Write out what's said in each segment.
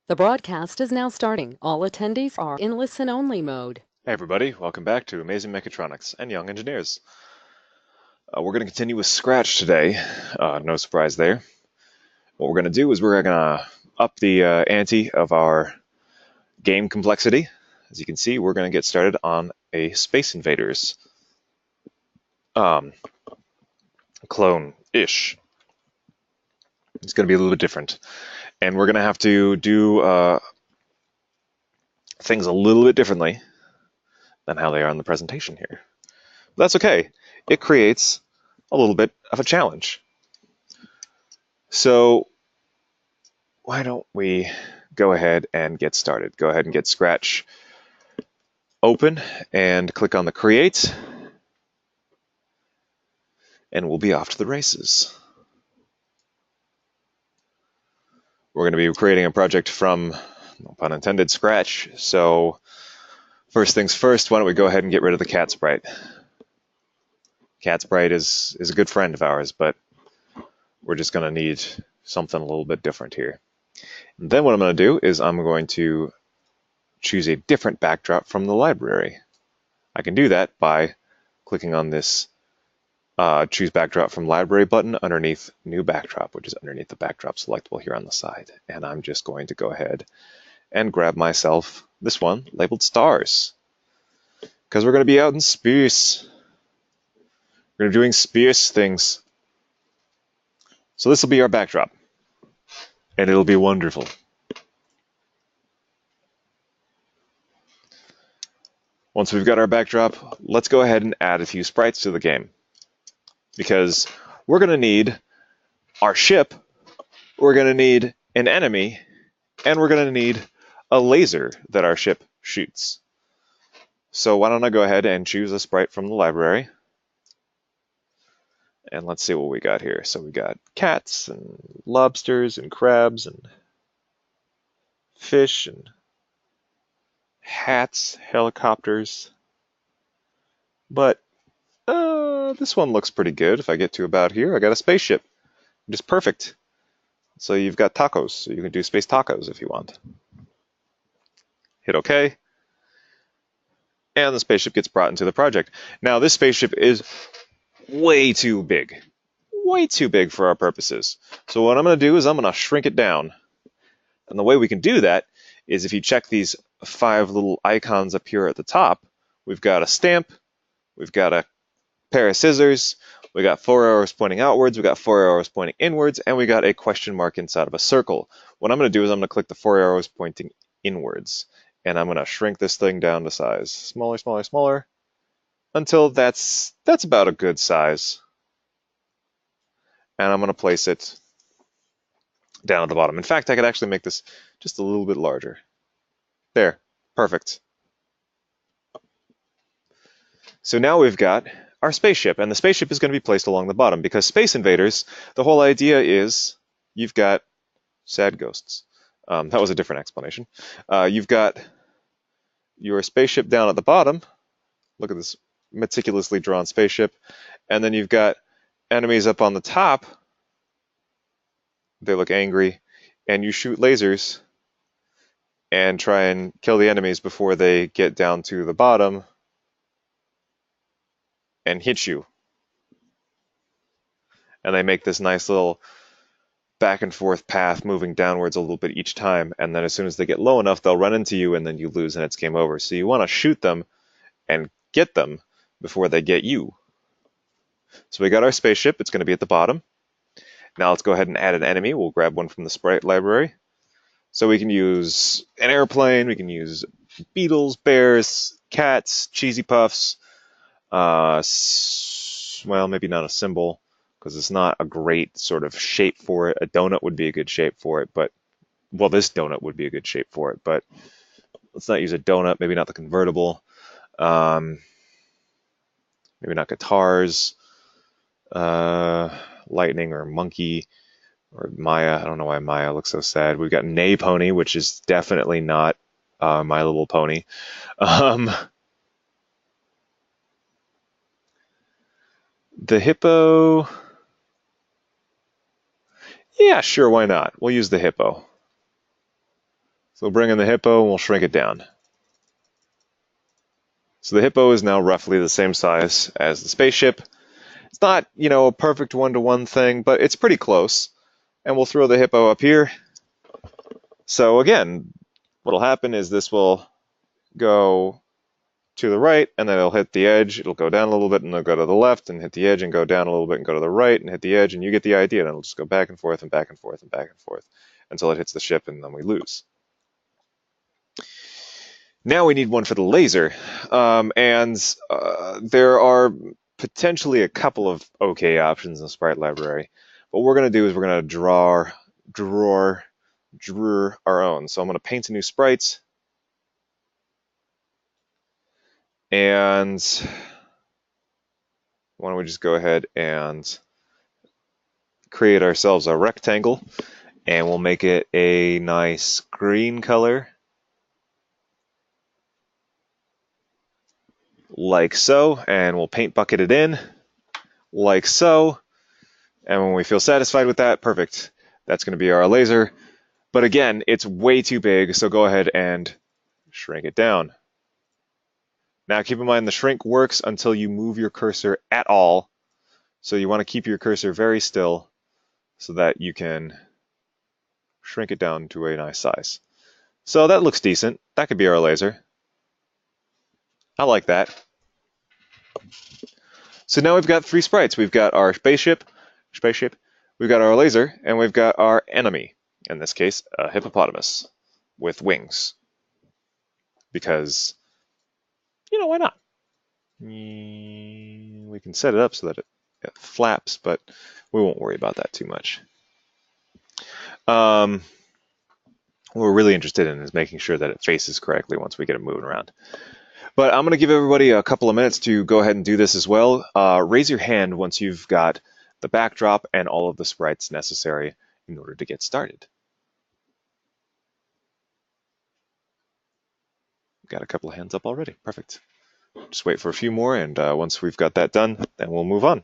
The broadcast is now starting. All attendees are in listen-only mode. Hey everybody, welcome back to Amazing Mechatronics and Young Engineers. We're going to continue with Scratch today. No surprise there. What we're going to do is we're going to up the ante of our game complexity. As you can see, we're going to get started on a Space Invaders clone-ish. It's going to be a little bit different. And we're going to have to do things a little bit differently than how they are in the presentation here. But that's okay. It creates a little bit of a challenge. So why don't we go ahead and get started? Go ahead and get Scratch open and click on the Create, and we'll be off to the races. We're going to be creating a project from, no pun intended, Scratch. So first things first, why don't we go ahead and get rid of the cat sprite. Cat sprite is a good friend of ours, but we're just going to need something a little bit different here. And then what I'm going to do is I'm going to choose a different backdrop from the library. I can do that by clicking on this Choose Backdrop from Library button underneath New Backdrop, which is underneath the backdrop selectable here on the side. And I'm just going to go ahead and grab myself this one labeled Stars, because we're going to be out in space. We're going to be doing space things. So this will be our backdrop, and it'll be wonderful. Once we've got our backdrop, let's go ahead and add a few sprites to the game, because we're going to need our ship, we're going to need an enemy, and we're going to need a laser that our ship shoots. So why don't I go ahead and choose a sprite from the library, and let's see what we got here. So we got cats and lobsters and crabs and fish and hats, helicopters, but this one looks pretty good. If I get to about here, I got a spaceship, which is perfect. So you've got tacos, so you can do space tacos if you want. Hit OK, and the spaceship gets brought into the project. Now this spaceship is way too big for our purposes. So what I'm going to do is I'm going to shrink it down. And the way we can do that is if you check these 5 little icons up here at the top, we've got a stamp, we've got a pair of scissors, we got 4 arrows pointing outwards, we got 4 arrows pointing inwards, and we got a question mark inside of a circle. What I'm going to do is I'm going to click the 4 arrows pointing inwards, and I'm going to shrink this thing down to size. Smaller, smaller, smaller, until that's about a good size. And I'm going to place it down at the bottom. In fact, I could actually make this just a little bit larger. There, perfect. So now we've got our spaceship, and the spaceship is going to be placed along the bottom, because Space Invaders, the whole idea is you've got sad ghosts. That was a different explanation. You've got your spaceship down at the bottom. Look at this meticulously drawn spaceship. And then you've got enemies up on the top. They look angry, and you shoot lasers and try and kill the enemies before they get down to the bottom and hit you. And they make this nice little back and forth path moving downwards a little bit each time, and then as soon as they get low enough, they'll run into you, and then you lose and it's game over. So you want to shoot them and get them before they get you. So we got our spaceship, it's going to be at the bottom. Now let's go ahead and add an enemy. We'll grab one from the sprite library. So we can use an airplane, we can use beetles, bears, cats, cheesy puffs, well, maybe not a symbol, because it's not a great sort of shape for it. A donut would be a good shape for it, but, well, this donut would be a good shape for it, but let's not use a donut, maybe not the convertible, maybe not guitars, lightning or monkey or Maya. I don't know why Maya looks so sad. We've got Nay Pony, which is definitely not My Little Pony. The hippo, yeah, sure, why not? We'll use the hippo. So we'll bring in the hippo and we'll shrink it down. So the hippo is now roughly the same size as the spaceship. It's not, a perfect one-to-one thing, but it's pretty close. And we'll throw the hippo up here. So again, what'll happen is this will go to the right, and then it'll hit the edge. It'll go down a little bit, and it'll go to the left, and hit the edge, and go down a little bit, and go to the right, and hit the edge, and you get the idea. And it'll just go back and forth, and back and forth, and back and forth, until it hits the ship, and then we lose. Now we need one for the laser, and there are potentially a couple of okay options in the sprite library. What we're going to do is we're going to draw our own. So I'm going to paint a new sprite, and why don't we just go ahead and create ourselves a rectangle, and we'll make it a nice green color, like so, and we'll paint bucket it in, like so, and when we feel satisfied with that, perfect. That's going to be our laser. But again, it's way too big, so go ahead and shrink it down. Now keep in mind the shrink works until you move your cursor at all, so you want to keep your cursor very still so that you can shrink it down to a nice size. So that looks decent. That could be our laser. I like that. So now we've got three sprites. We've got our spaceship, we've got our laser, and we've got our enemy. In this case, a hippopotamus with wings. Because, why not? We can set it up so that it flaps, but we won't worry about that too much. What we're really interested in is making sure that it faces correctly once we get it moving around. But I'm going to give everybody a couple of minutes to go ahead and do this as well. Raise your hand once you've got the backdrop and all of the sprites necessary in order to get started. Got a couple of hands up already. Perfect. Just wait for a few more, and once we've got that done, then we'll move on.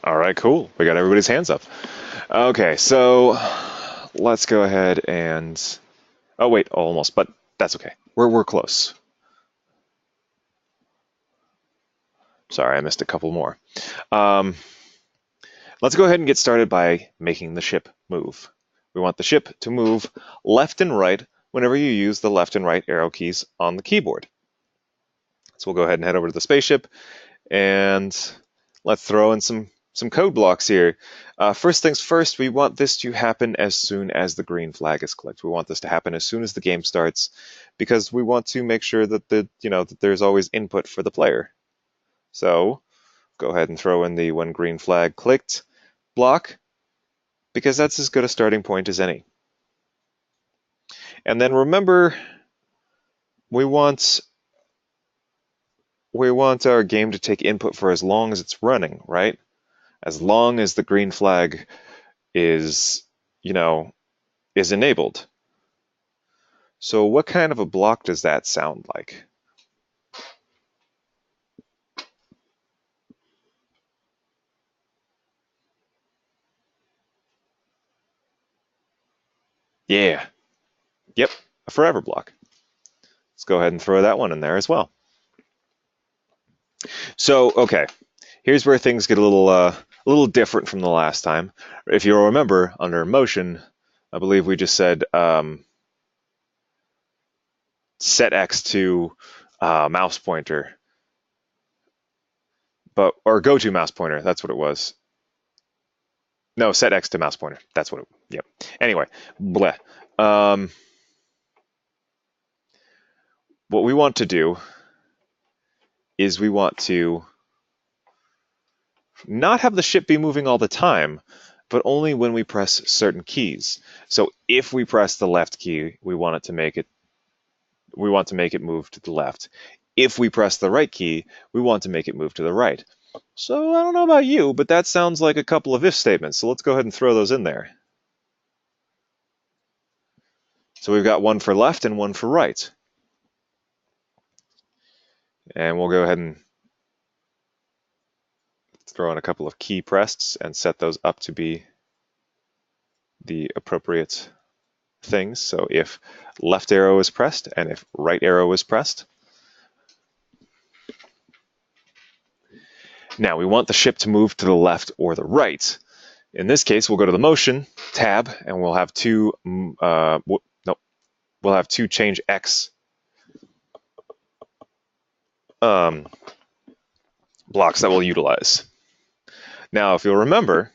All right, cool. We got everybody's hands up. Okay, so let's go ahead and... Oh, wait, almost, but that's okay. We're close. Sorry, I missed a couple more. Let's go ahead and get started by making the ship move. We want the ship to move left and right whenever you use the left and right arrow keys on the keyboard. So we'll go ahead and head over to the spaceship, and let's throw in some code blocks here. First things first, we want this to happen as soon as the green flag is clicked. We want this to happen as soon as the game starts, because we want to make sure that that there's always input for the player. So go ahead and throw in the when green flag clicked block, because that's as good a starting point as any. And then remember, we want our game to take input for as long as it's running, right? As long as the green flag is enabled. So what kind of a block does that sound like? Yeah. Yep, a forever block. Let's go ahead and throw that one in there as well. So, okay, here's where things get a little different from the last time. If you'll remember, under motion, I believe we just said set X to mouse pointer, or go to mouse pointer. That's what it was. No, set X to mouse pointer. That's what it, yep. Anyway, bleh. Um, what we want to do is we want to not have the ship be moving all the time, but only when we press certain keys. So if we press the left key, we want to make it move to the left. If we press the right key, we want to make it move to the right. So I don't know about you, but that sounds like a couple of if statements. So let's go ahead and throw those in there. So we've got one for left and one for right. And we'll go ahead and throw in a couple of key pressed and set those up to be the appropriate things. So if left arrow is pressed and if right arrow is pressed. Now we want the ship to move to the left or the right. In this case, we'll go to the motion tab and we'll have two change X blocks that we'll utilize. Now, if you'll remember,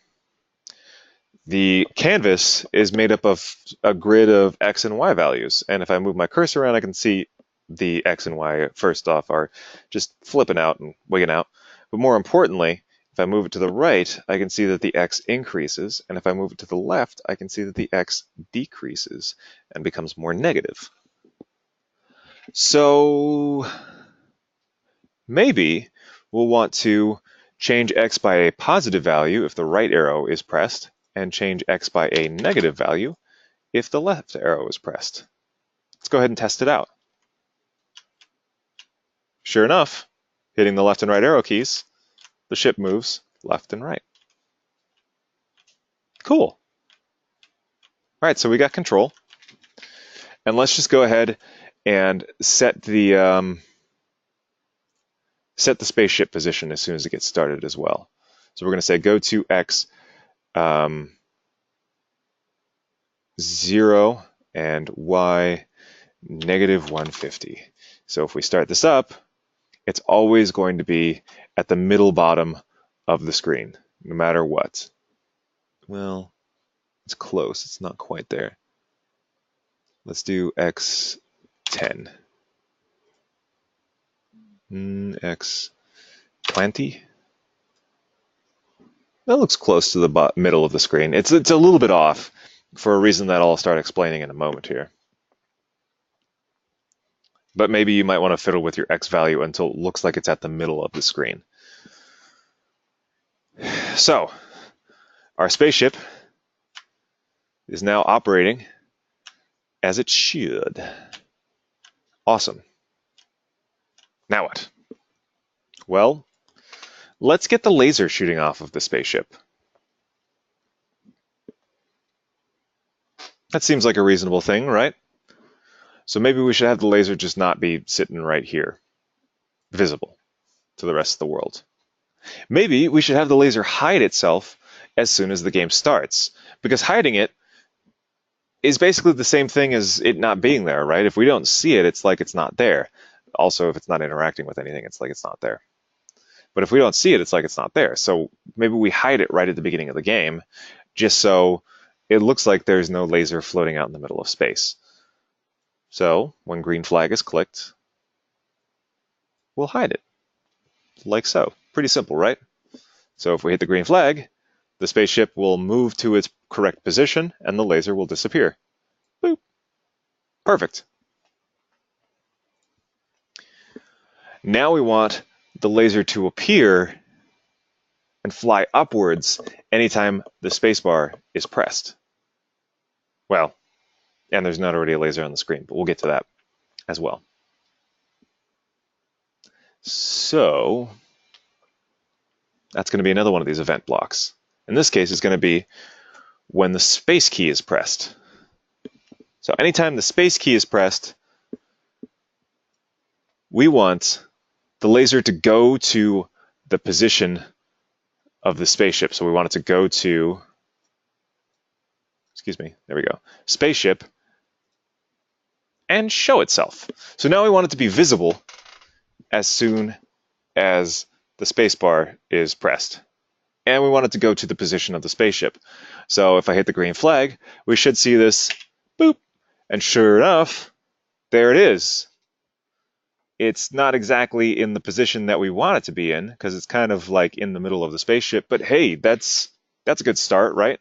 the canvas is made up of a grid of X and Y values. And if I move my cursor around, I can see the X and Y first off are just flipping out and wigging out. But more importantly, if I move it to the right, I can see that the X increases. And if I move it to the left, I can see that the X decreases and becomes more negative. So maybe we'll want to change X by a positive value if the right arrow is pressed, and change X by a negative value if the left arrow is pressed. Let's go ahead and test it out. Sure enough, hitting the left and right arrow keys, the ship moves left and right. Cool. All right, so we got control. And let's just go ahead and set the spaceship position as soon as it gets started as well. So we're going to say go to X 0 and Y -150. So if we start this up, it's always going to be at the middle bottom of the screen, no matter what. Well, it's close. It's not quite there. Let's do X10. X20. That looks close to the middle of the screen. It's a little bit off for a reason that I'll start explaining in a moment here. But maybe you might want to fiddle with your X value until it looks like it's at the middle of the screen. So, our spaceship is now operating as it should. Awesome. Now what? Well, let's get the laser shooting off of the spaceship. That seems like a reasonable thing, right? So maybe we should have the laser just not be sitting right here, visible to the rest of the world. Maybe we should have the laser hide itself as soon as the game starts, because hiding it is basically the same thing as it not being there, right? If we don't see it, it's like it's not there. Also, if it's not interacting with anything, it's like it's not there. But if we don't see it, it's like it's not there. So maybe we hide it right at the beginning of the game, just so it looks like there's no laser floating out in the middle of space. So when green flag is clicked, we'll hide it, like so. Pretty simple, right? So if we hit the green flag, the spaceship will move to its correct position and the laser will disappear. Boop. Perfect. Now we want the laser to appear and fly upwards anytime the spacebar is pressed. Well, and there's not already a laser on the screen, but we'll get to that as well. So that's going to be another one of these event blocks. In this case, it's going to be when the space key is pressed. So anytime the space key is pressed, we want the laser to go to the position of the spaceship. So we want it to go to, excuse me, there we go, spaceship, and show itself. So now we want it to be visible as soon as the spacebar is pressed. and we want it to go to the position of the spaceship. So if I hit the green flag, we should see this boop, and sure enough, there it is. It's not exactly in the position that we want it to be in, because it's kind of like in the middle of the spaceship, but hey, that's a good start, right?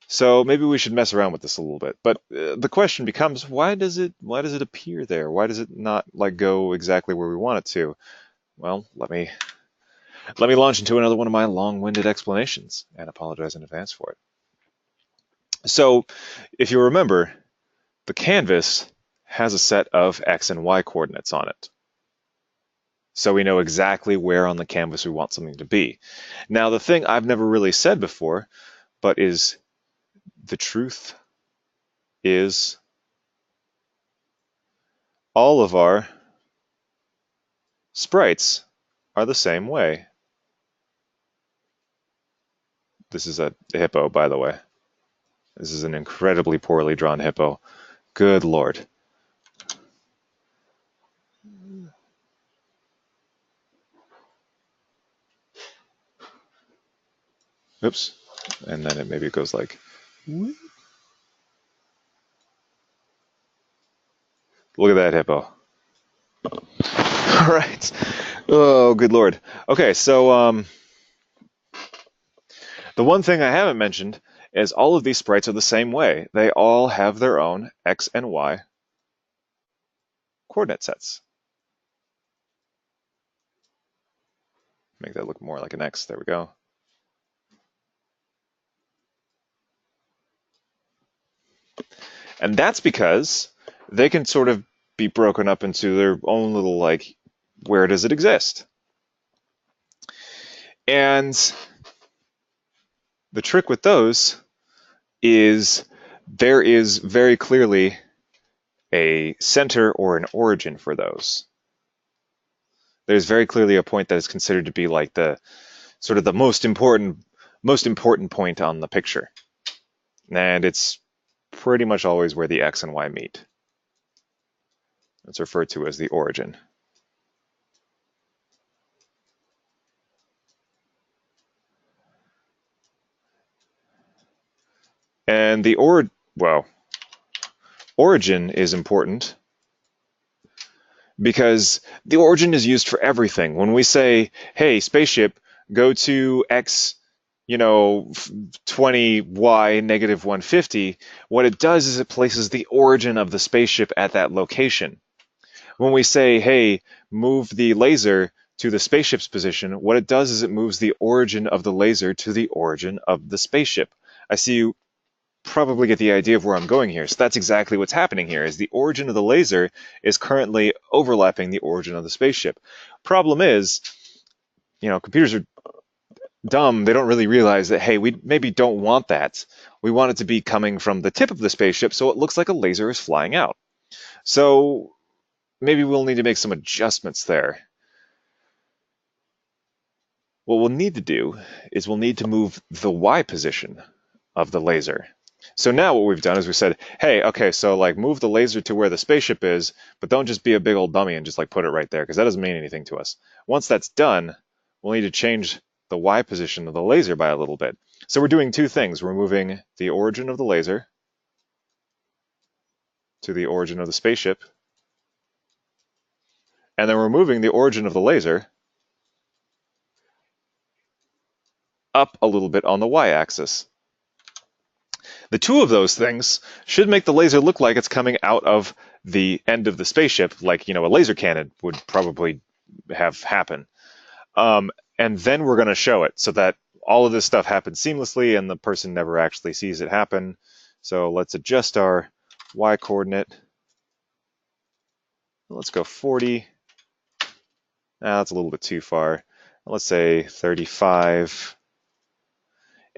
So maybe we should mess around with this a little bit. But the question becomes, why does it appear there? Why does it not like go exactly where we want it to? Well, let me launch into another one of my long-winded explanations, and apologize in advance for it. So, if you remember, the canvas has a set of x and y coordinates on it. So we know exactly where on the canvas we want something to be. Now, the thing I've never really said before, but is the truth, is all of our sprites are the same way. This is a hippo, by the way. This is an incredibly poorly drawn hippo. Good Lord. Oops. And then it maybe goes like, look at that hippo. All right. Oh, good Lord. Okay, so the one thing I haven't mentioned is all of these sprites are the same way. They all have their own x and y coordinate sets. Make that look more like an x. There we go. And that's because they can sort of be broken up into their own little, like, where does it exist? And the trick with those is there is very clearly a center or an origin for those. There's very clearly a point that is considered to be like the sort of the most important point on the picture. And it's pretty much always where the x and y meet. It's referred to as the origin. And the origin is important because the origin is used for everything. When we say, hey, spaceship, go to x, 20, y, negative 150, what it does is it places the origin of the spaceship at that location. When we say, hey, move the laser to the spaceship's position, what it does is it moves the origin of the laser to the origin of the spaceship. I see you probably get the idea of where I'm going here. So that's exactly what's happening here, is the origin of the laser is currently overlapping the origin of the spaceship. Problem is, computers are dumb. They don't really realize that, hey, we maybe don't want that. We want it to be coming from the tip of the spaceship so it looks like a laser is flying out. So maybe we'll need to make some adjustments there. What we'll need to do is we'll need to move the Y position of the laser. So now what we've done is we said, hey, okay, so like move the laser to where the spaceship is, but don't just be a big old dummy and just like put it right there, because that doesn't mean anything to us. Once that's done, we'll need to change the Y position of the laser by a little bit. So we're doing two things. We're moving the origin of the laser to the origin of the spaceship, and then we're moving the origin of the laser up a little bit on the Y-axis. The two of those things should make the laser look like it's coming out of the end of the spaceship, like, a laser cannon would probably have happen. And then we're going to show it so that all of this stuff happens seamlessly and the person never actually sees it happen. So let's adjust our Y coordinate. Let's go 40. That's a little bit too far. Let's say 35.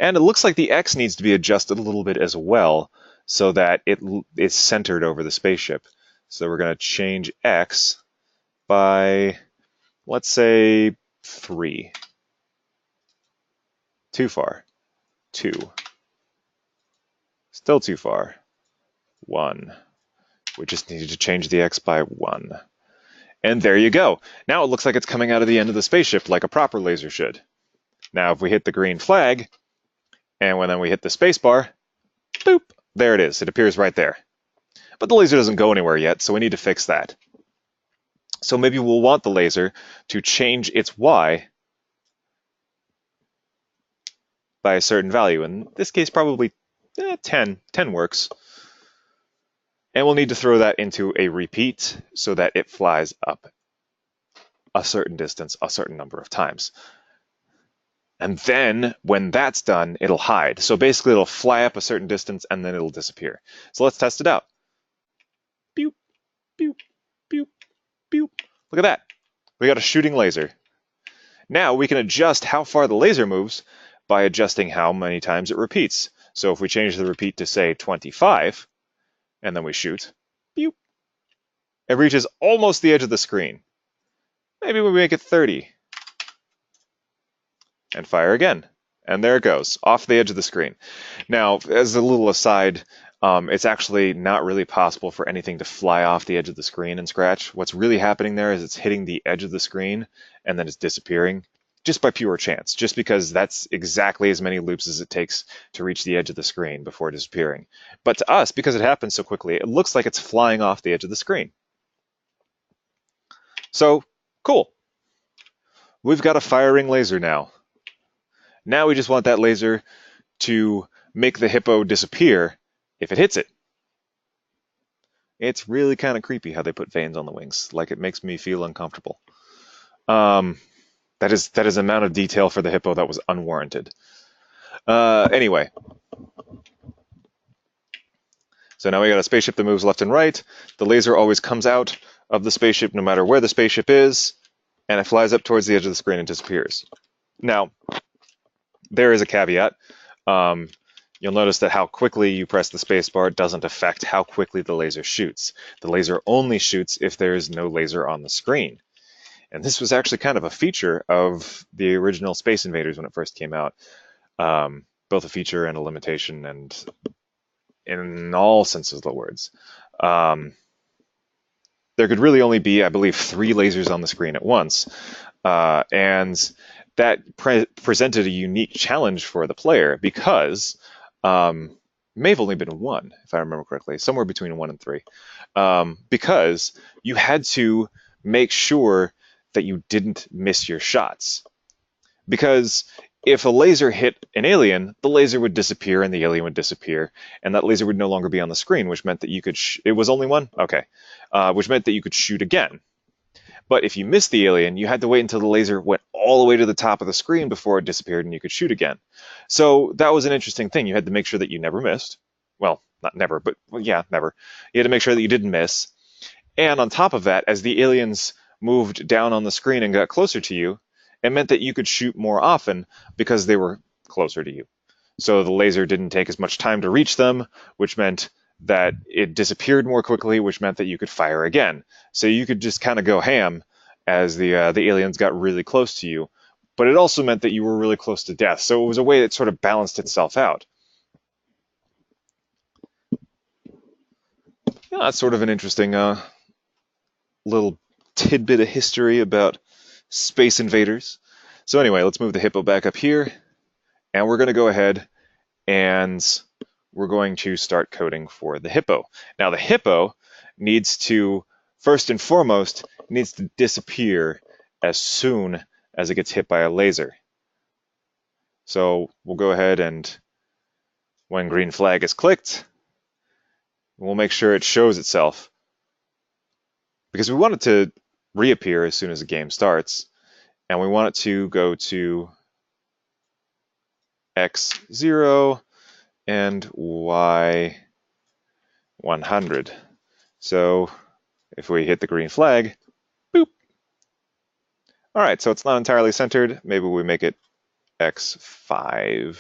And it looks like the X needs to be adjusted a little bit as well so that it is centered over the spaceship. So we're going to change X by, let's say, 3. Too far. 2. Still too far. 1. We just needed to change the X by 1. And there you go. Now it looks like it's coming out of the end of the spaceship like a proper laser should. Now, if we hit the green flag, and when then we hit the space bar, boop, there it is. It appears right there. But the laser doesn't go anywhere yet, so we need to fix that. So maybe we'll want the laser to change its Y by a certain value. In this case, probably 10. 10 works. And we'll need to throw that into a repeat so that it flies up a certain distance a certain number of times. And then when that's done, it'll hide. So basically it'll fly up a certain distance and then it'll disappear. So let's test it out. Pew, pew, pew, pew. Look at that. We got a shooting laser. Now we can adjust how far the laser moves by adjusting how many times it repeats. So if we change the repeat to say 25, and then we shoot, pew, it reaches almost the edge of the screen. Maybe we make it 30. And fire again. And there it goes, off the edge of the screen. Now, as a little aside, it's actually not really possible for anything to fly off the edge of the screen in Scratch. What's really happening there is it's hitting the edge of the screen and then it's disappearing just by pure chance, just because that's exactly as many loops as it takes to reach the edge of the screen before disappearing. But to us, because it happens so quickly, it looks like it's flying off the edge of the screen. So, cool. We've got a firing laser now. Now we just want that laser to make the hippo disappear if it hits it. It's really kind of creepy how they put veins on the wings. Like, it makes me feel uncomfortable. That is an amount of detail for the hippo that was unwarranted. Anyway. So now we got a spaceship that moves left and right. The laser always comes out of the spaceship no matter where the spaceship is, and it flies up towards the edge of the screen and disappears. Now, there is a caveat. You'll notice that how quickly you press the spacebar doesn't affect how quickly the laser shoots. The laser only shoots if there is no laser on the screen. And this was actually kind of a feature of the original Space Invaders when it first came out. Both a feature and a limitation, and in all senses of the words. There could really only be, I believe, 3 lasers on the screen at once. And that presented a unique challenge for the player because may have only been 1, if I remember correctly, somewhere between 1 and 3, because you had to make sure that you didn't miss your shots. Because if a laser hit an alien, the laser would disappear and the alien would disappear, and that laser would no longer be on the screen, which meant that you could it was only 1? Okay. Which meant that you could shoot again. But if you missed the alien, you had to wait until the laser went all the way to the top of the screen before it disappeared and you could shoot again. So that was an interesting thing. You had to make sure that you never missed. Well, not never, but well, yeah, never. You had to make sure that you didn't miss. And on top of that, as the aliens moved down on the screen and got closer to you, it meant that you could shoot more often because they were closer to you. So the laser didn't take as much time to reach them, which meant that it disappeared more quickly, which meant that you could fire again. So you could just kind of go ham as the aliens got really close to you, but it also meant that you were really close to death. So it was a way that sort of balanced itself out. Yeah, that's sort of an interesting little tidbit of history about Space Invaders. So anyway, let's move the hippo back up here, and we're going to go ahead and we're going to start coding for the hippo. Now the hippo needs to, first and foremost, needs to disappear as soon as it gets hit by a laser. So we'll go ahead and when green flag is clicked, we'll make sure it shows itself, because we want it to reappear as soon as the game starts, and we want it to go to X0 and Y 100. So if we hit the green flag, boop. All right, so it's not entirely centered. Maybe we make it X5.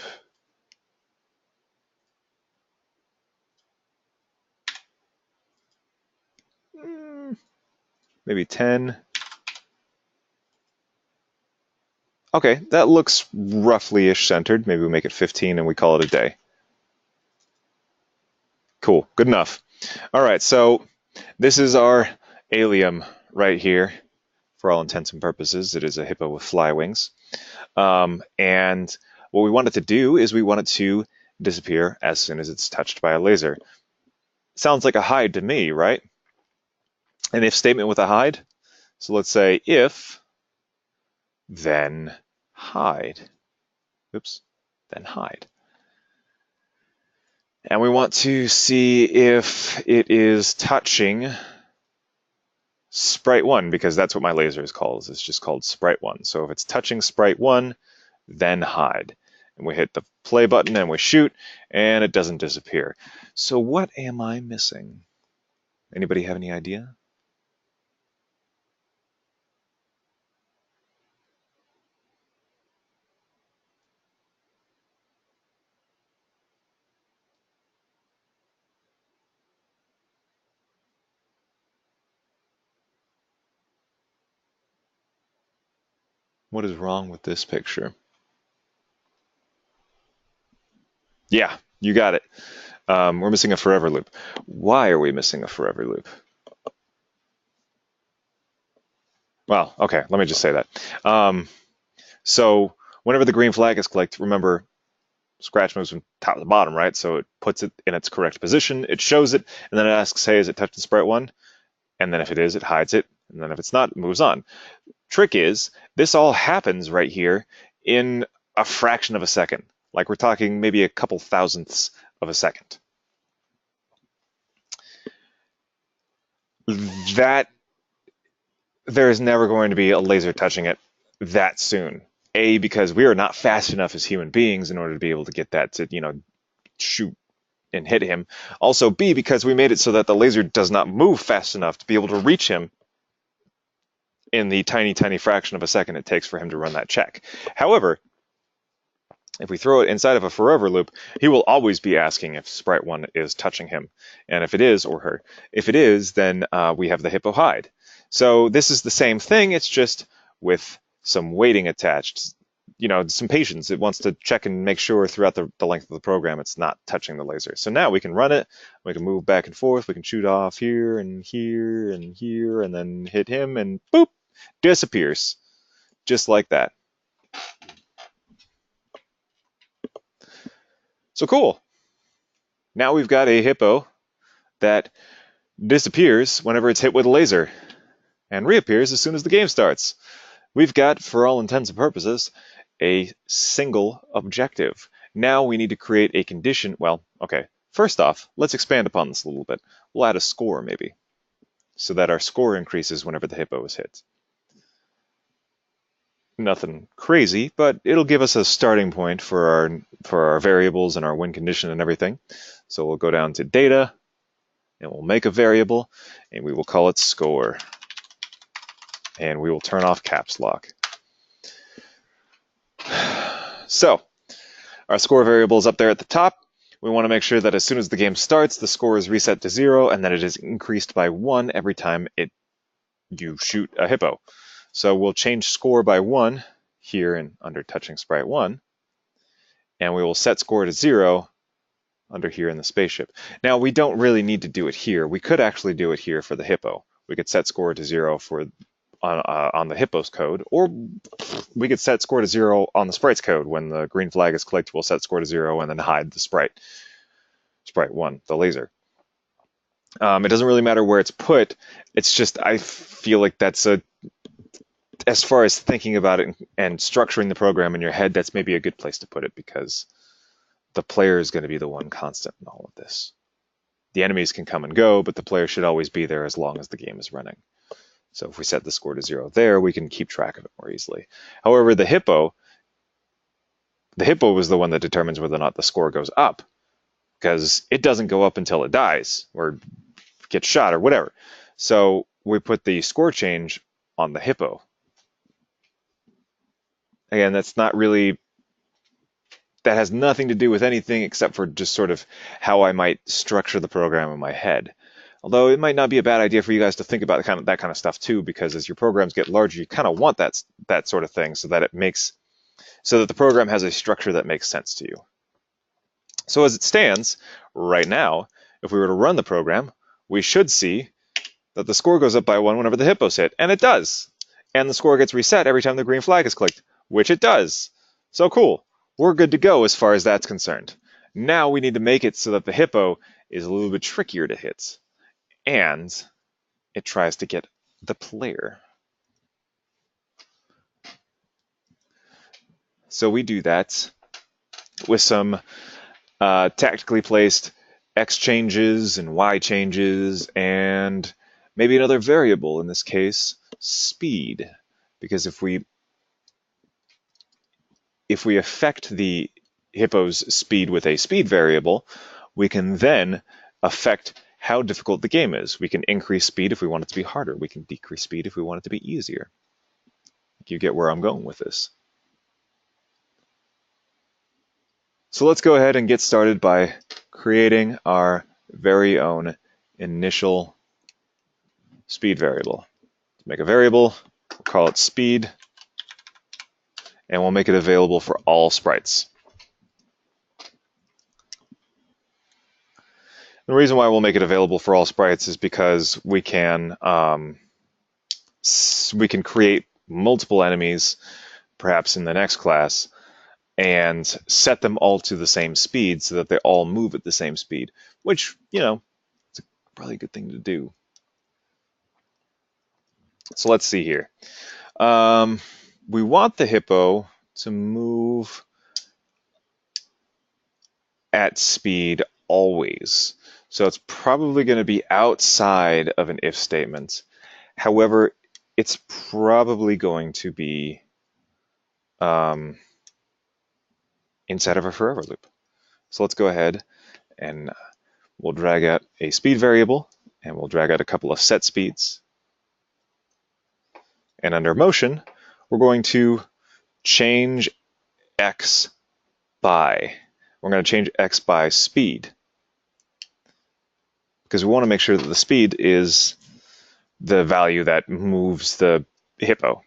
Maybe 10. Okay, that looks roughly-ish centered. Maybe we make it 15 and we call it a day. Cool, good enough. All right, so this is our alien right here. For all intents and purposes, it is a hippo with fly wings. And what we want it to do is we want it to disappear as soon as it's touched by a laser. Sounds like a hide to me, right? An if statement with a hide. So let's say if, then hide. Oops, then hide. And we want to see if it is touching sprite 1, because that's what my laser is called. It's just called sprite 1. So if it's touching sprite 1, then hide. And we hit the play button and we shoot, and it doesn't disappear. So what am I missing? Anybody have any idea? What is wrong with this picture? Yeah, you got it. We're missing a forever loop. Why are we missing a forever loop? Well, okay, let me just say that. So whenever the green flag is clicked, remember, Scratch moves from top to bottom, right? So it puts it in its correct position, it shows it, and then it asks, hey, is it touching sprite 1? And then if it is, it hides it, and then if it's not, it moves on. Trick is, this all happens right here in a fraction of a second. Like we're talking maybe a couple thousandths of a second. That there is never going to be a laser touching it that soon. A, because we are not fast enough as human beings in order to be able to get that to, shoot and hit him. Also, B, because we made it so that the laser does not move fast enough to be able to reach him in the tiny, tiny fraction of a second it takes for him to run that check. However, if we throw it inside of a forever loop, he will always be asking if sprite 1 is touching him. And if it is, or her, if it is, then we have the hippo hide. So this is the same thing, it's just with some waiting attached. Some patience. It wants to check and make sure throughout the length of the program it's not touching the laser. So now we can run it, we can move back and forth, we can shoot off here and here and here, and then hit him, and boop, disappears. Just like that. So cool. Now we've got a hippo that disappears whenever it's hit with a laser and reappears as soon as the game starts. We've got, for all intents and purposes, a single objective. Now we need to create a condition. Well, okay, first off, let's expand upon this a little bit. We'll add a score maybe, so that our score increases whenever the hippo is hit. Nothing crazy, but it'll give us a starting point for our variables and our win condition and everything. So we'll go down to data, and we'll make a variable, and we will call it score. And we will turn off caps lock. So our score variable is up there at the top. We want to make sure that as soon as the game starts, the score is reset to 0, and that it is increased by 1 every time you shoot a hippo. So we'll change score by 1 here and under touching sprite 1, and we will set score to 0 under here in the spaceship. Now we don't really need to do it here. We could actually do it here for the hippo. We could set score to 0 on the hippo's code, or we could set score to 0 on the sprite's code. When the green flag is clicked, we'll set score to 0 and then hide the sprite 1, the laser. It doesn't really matter where it's put. It's just, I feel like that's as far as thinking about it and structuring the program in your head, that's maybe a good place to put it, because the player is going to be the one constant in all of this. The enemies can come and go, but the player should always be there as long as the game is running. So if we set the score to 0 there, we can keep track of it more easily. However, the hippo was the one that determines whether or not the score goes up, because it doesn't go up until it dies or gets shot or whatever. So we put the score change on the hippo. Again, that has nothing to do with anything except for just sort of how I might structure the program in my head. Although it might not be a bad idea for you guys to think about that kind of stuff too, because as your programs get larger, you kind of want that sort of thing so that the program has a structure that makes sense to you. So as it stands right now, if we were to run the program, we should see that the score goes up by 1 whenever the hippo's hit, and it does. And the score gets reset every time the green flag is clicked. which it does. So cool. We're good to go as far as that's concerned. Now we need to make it so that the hippo is a little bit trickier to hit, and it tries to get the player. So we do that with some tactically placed X changes and Y changes, and maybe another variable, in this case, speed. Because if we affect the hippo's speed with a speed variable, we can then affect how difficult the game is. We can increase speed if we want it to be harder. We can decrease speed if we want it to be easier. You get where I'm going with this. So let's go ahead and get started by creating our very own initial speed variable. Make a variable, we'll call it speed, and we'll make it available for all sprites. The reason why we'll make it available for all sprites is because we can create multiple enemies, perhaps in the next class, and set them all to the same speed so that they all move at the same speed, which, you know, it's probably a good thing to do. So let's see here. We want the hippo to move at speed always. So it's probably going to be outside of an if statement. However, it's probably going to be inside of a forever loop. So let's go ahead and we'll drag out a speed variable, and we'll drag out a couple of set speeds. And under motion, we're going to change x by. We're going to change x by speed, because we want to make sure that the speed is the value that moves the hippo.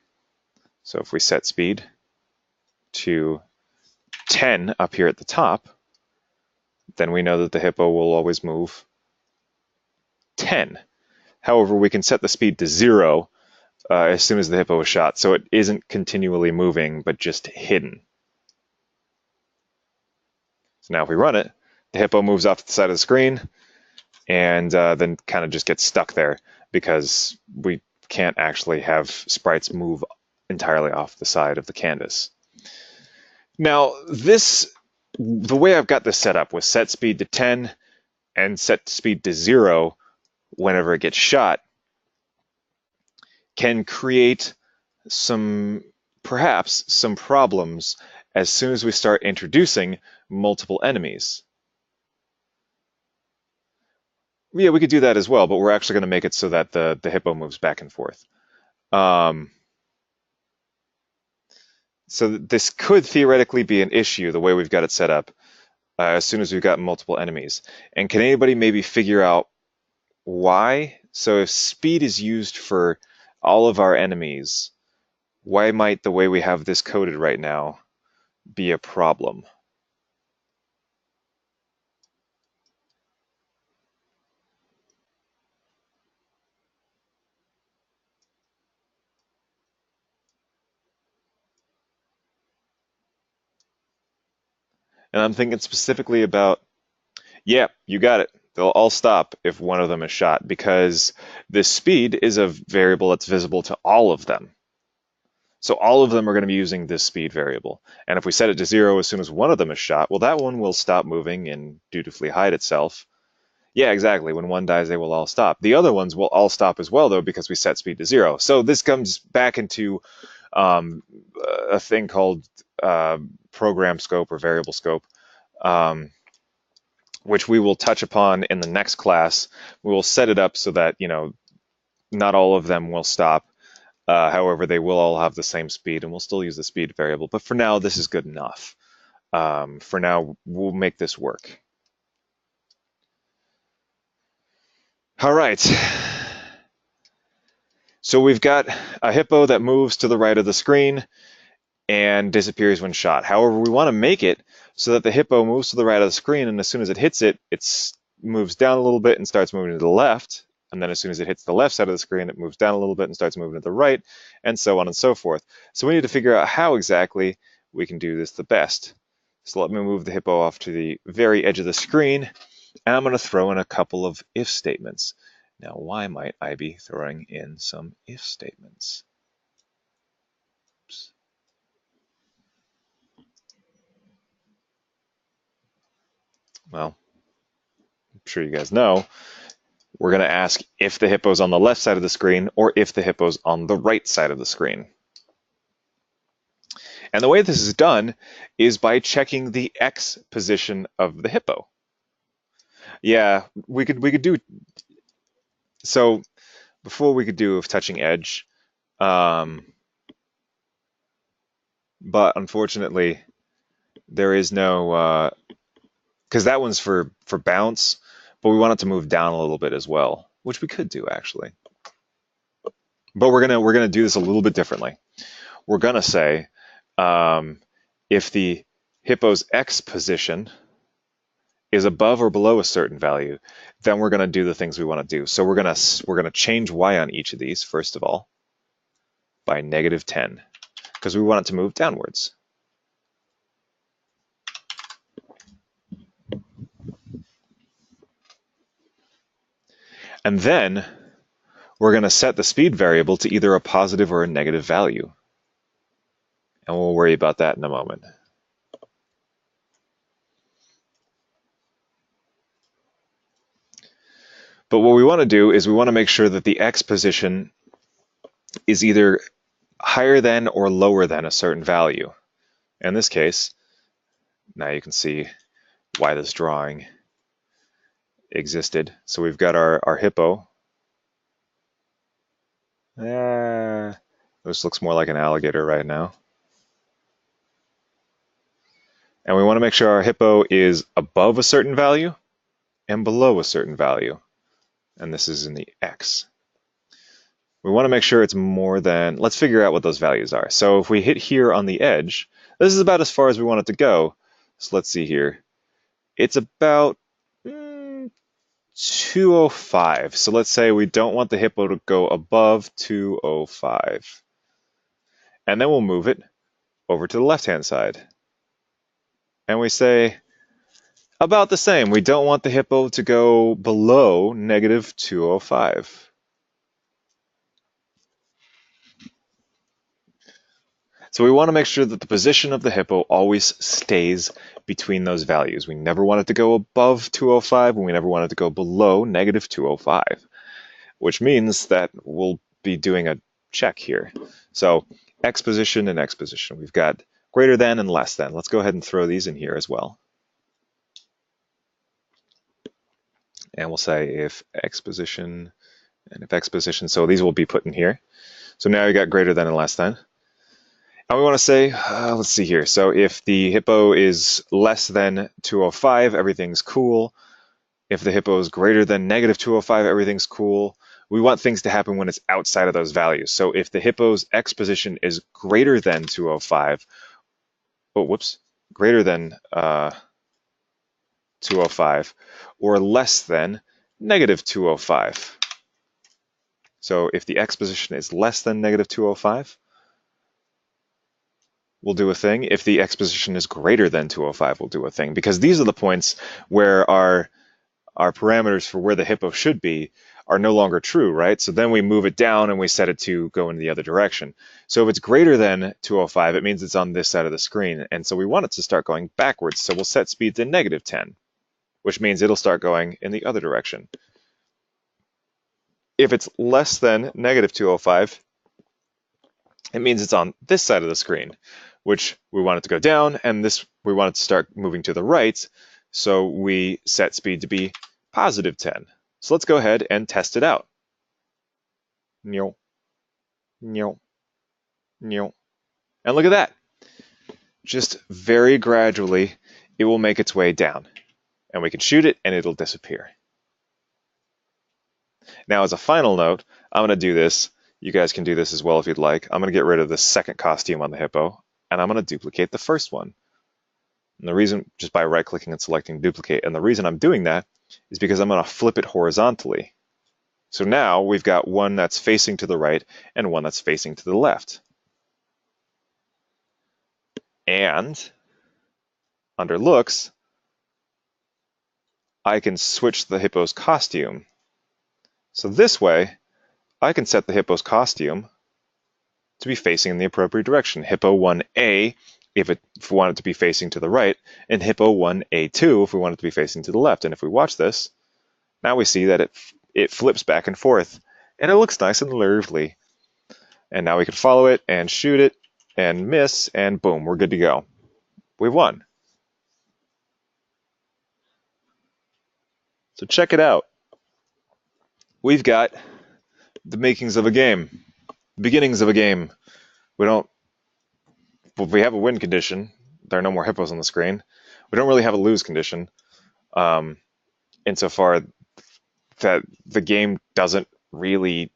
So if we set speed to 10 up here at the top, then we know that the hippo will always move 10. However, we can set the speed to 0 as soon as the hippo is shot, so it isn't continually moving, but just hidden. So now if we run it, the hippo moves off to the side of the screen, and then kind of just gets stuck there, because we can't actually have sprites move entirely off the side of the canvas. Now, the way I've got this set up with set speed to 10 and set speed to 0 whenever it gets shot can create perhaps some problems as soon as we start introducing multiple enemies. Yeah, we could do that as well, but we're actually going to make it so that the hippo moves back and forth. So this could theoretically be an issue, the way we've got it set up, as soon as we've got multiple enemies. And can anybody maybe figure out why? So if speed is used for all of our enemies, why might the way we have this coded right now be a problem? And I'm thinking specifically about, yeah, you got it. They'll all stop if one of them is shot, because this speed is a variable that's visible to all of them. So all of them are going to be using this speed variable. And if we set it to 0 as soon as one of them is shot, well, that one will stop moving and dutifully hide itself. Yeah, exactly. When one dies, they will all stop. The other ones will all stop as well, though, because we set speed to 0. So this comes back into a thing called program scope or variable scope, which we will touch upon in the next class. We will set it up so that, you know, not all of them will stop. However, they will all have the same speed, and we'll still use the speed variable. But for now, this is good enough. For now, we'll make this work. All right. So we've got a hippo that moves to the right of the screen and disappears when shot. However, we want to make it so that the hippo moves to the right of the screen, and as soon as it hits it, it moves down a little bit and starts moving to the left, And then as soon as it hits the left side of the screen, it moves down a little bit and starts moving to the right, and so on and so forth. So we need to figure out how exactly we can do this the best. So let me move the hippo off to the very edge of the screen, and I'm going to throw in a couple of if statements. Now, why might I be throwing in some if statements? Oops. Well, I'm sure you guys know, we're going to ask if the hippo's on the left side of the screen or if the hippo's on the right side of the screen. And the way this is done is by checking the X position of the hippo. Yeah, we could do, so before we could do of touching edge, but unfortunately there is no, because that one's for bounce, but we want it to move down a little bit as well, which we could do actually. But we're gonna do this a little bit differently. We're gonna say if the hippo's X position is above or below a certain value, then we're gonna do the things we want to do. So we're gonna change Y on each of these first of all by -10 because we want it to move downwards. And then we're going to set the speed variable to either a positive or a negative value. And we'll worry about that in a moment. But what we want to do is we want to make sure that the X position is either higher than or lower than a certain value. In this case, now you can see why this drawing existed. So we've got our hippo. This looks more like an alligator right now. And we want to make sure our hippo is above a certain value and below a certain value. And this is in the X. We want to make sure it's more than, let's figure out what those values are. So if we hit here on the edge, this is about as far as we want it to go. So let's see here. It's about 205. So let's say we don't want the hippo to go above 205. And then we'll move it over to the left-hand side. And we say about the same. We don't want the hippo to go below -205. So we want to make sure that the position of the hippo always stays between those values. We never want it to go above 205, and we never want it to go below -205, which means that we'll be doing a check here. So X position and X position. We've got greater than and less than. Let's go ahead and throw these in here as well. And we'll say if X position and if X position, so these will be put in here. So now you got greater than and less than. And we want to say, let's see here. So if the hippo is less than 205, everything's cool. If the hippo is greater than -205, everything's cool. We want things to happen when it's outside of those values. So if the hippo's X position is greater than 205, greater than 205, or less than -205. So if the X position is less than -205, we'll do a thing. If the X position is greater than 205, we'll do a thing. Because these are the points where our parameters for where the hippo should be are no longer true, right? So then we move it down and we set it to go in the other direction. So if it's greater than 205, it means it's on this side of the screen. And so we want it to start going backwards. So we'll set speed to -10, which means it'll start going in the other direction. If it's less than -205, it means it's on this side of the screen, which we want it to go down, and this we want it to start moving to the right, so we set speed to be +10. So let's go ahead and test it out. And look at that. Just very gradually, it will make its way down, and we can shoot it, and it'll disappear. Now, as a final note, I'm going to do this. You guys can do this as well if you'd like. I'm going to get rid of the second costume on the hippo, and I'm going to duplicate the first one. And the reason, just by right-clicking and selecting duplicate, and the reason I'm doing that is because I'm going to flip it horizontally. So now we've got one that's facing to the right and one that's facing to the left. And under looks, I can switch the hippo's costume. So this way, I can set the hippo's costume to be facing in the appropriate direction. Hippo 1A if we want it to be facing to the right, and Hippo 1A2 if we want it to be facing to the left. And if we watch this, now we see that it flips back and forth, and it looks nice and lively. And now we can follow it and shoot it and miss, and boom, we're good to go. We've won. So check it out. We've got the makings of a game, beginnings of a game. We have a win condition. There are no more hippos on the screen. We don't really have a lose condition, insofar that the game doesn't really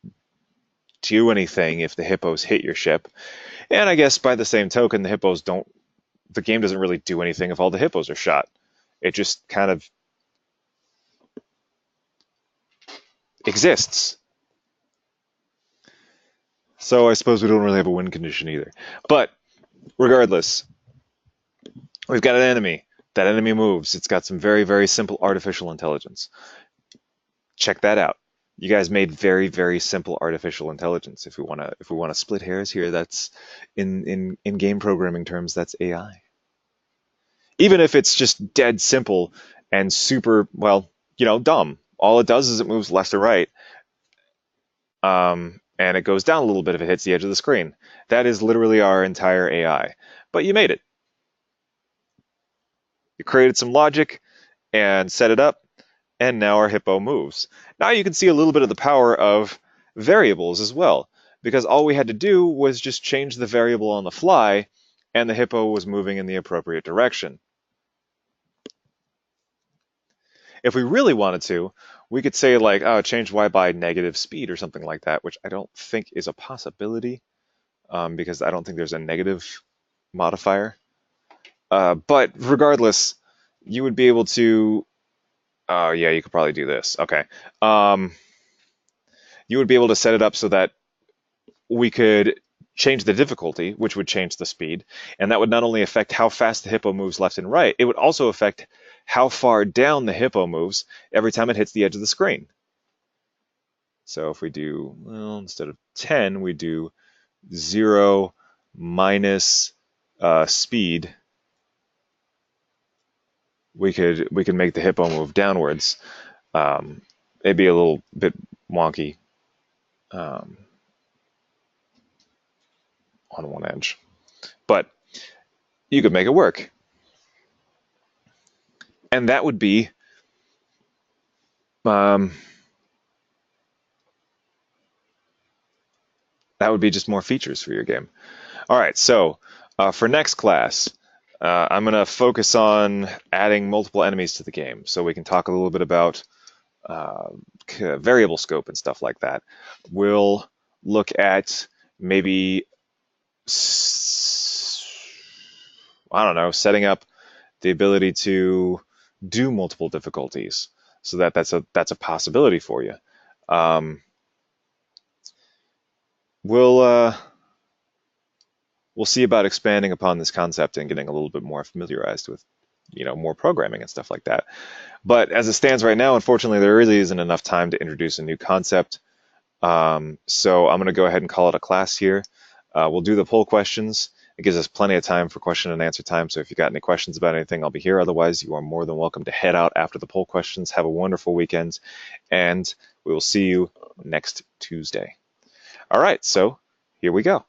do anything if the hippos hit your ship. And I guess by the same token, the game doesn't really do anything if all the hippos are shot. It just kind of exists. So I suppose we don't really have a win condition either. But regardless, we've got an enemy. That enemy moves. It's got some very, very simple artificial intelligence. Check that out. You guys made very, very simple artificial intelligence. If we want to split hairs here, that's in game programming terms, that's AI. Even if it's just dead simple and super, well, dumb. All it does is it moves left or right, and it goes down a little bit if it hits the edge of the screen. That is literally our entire AI. But you made it. You created some logic and set it up, and now our hippo moves. Now you can see a little bit of the power of variables as well, because all we had to do was just change the variable on the fly, and the hippo was moving in the appropriate direction. If we really wanted to, we could say like, oh, change y by negative speed or something like that, which I don't think is a possibility, because I don't think there's a negative modifier. But regardless, you would be able to, yeah, you could probably do this. Okay. You would be able to set it up so that we could change the difficulty, which would change the speed, and that would not only affect how fast the hippo moves left and right, it would also affect how far down the hippo moves every time it hits the edge of the screen. So if we do, well, instead of 10, we do 0 minus speed, we could make the hippo move downwards. It'd be a little bit wonky on one edge, but you could make it work. And that would be just more features for your game. All right, so for next class, I'm going to focus on adding multiple enemies to the game, so we can talk a little bit about variable scope and stuff like that. We'll look at maybe, I don't know, setting up the ability to do multiple difficulties, so that's a possibility for you. We'll see about expanding upon this concept and getting a little bit more familiarized with, more programming and stuff like that. But as it stands right now, unfortunately, there really isn't enough time to introduce a new concept. So I'm going to go ahead and call it a class here. We'll do the poll questions. It gives us plenty of time for question and answer time. So if you've got any questions about anything, I'll be here. Otherwise, you are more than welcome to head out after the poll questions. Have a wonderful weekend, and we will see you next Tuesday. All right, so here we go.